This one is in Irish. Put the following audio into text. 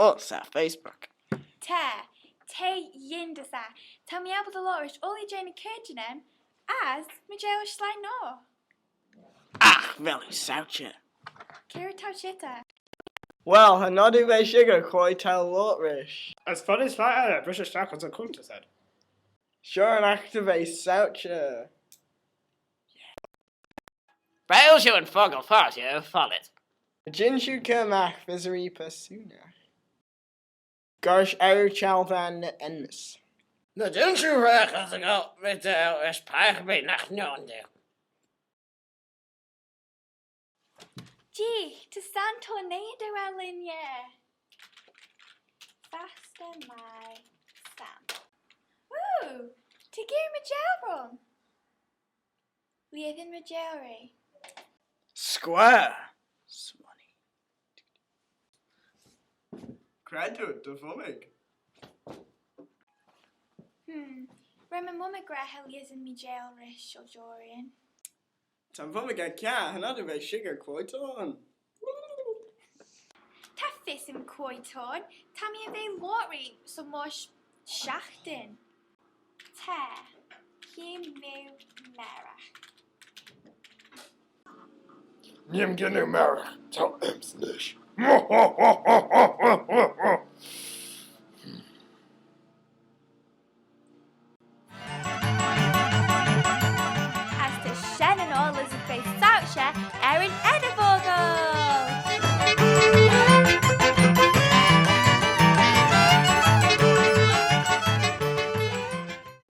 thoughts at Facebook. Te yindasa. Tell me about the Lorish, only Jane Kirchenen, as Majel Schlein no. Ach, wel uw Sauchys. Kira Tauchita. Well, hanadu ve sugar koi tal lotrish. As fun as flat British Jack on Kunta said. Sure an activate Sauchys. Bails you and Foggle fart you, follet. Jinshu kermach viseri persuna. Garsh er chalvan ennis. De dunsu weg als ik al met de spaar bij nacht nonde. Gee, to stand tornado Alinye. Faster my Sam. Woo! To gear Majelron. Leaving Majelry. Square. Swanee. Credit the vomig. Rema Mumma Grahelias and Majelry Shojorian. Tam vomig a cat, hanadu ve sugar koi ton. Taffis and Coiton, Tammy and Bay Lottery, some more Shachten. Tear, Kim Mu Mera. Nim genu merach, tell him snish. As to Shannon or Elizabeth Sauchys, Erin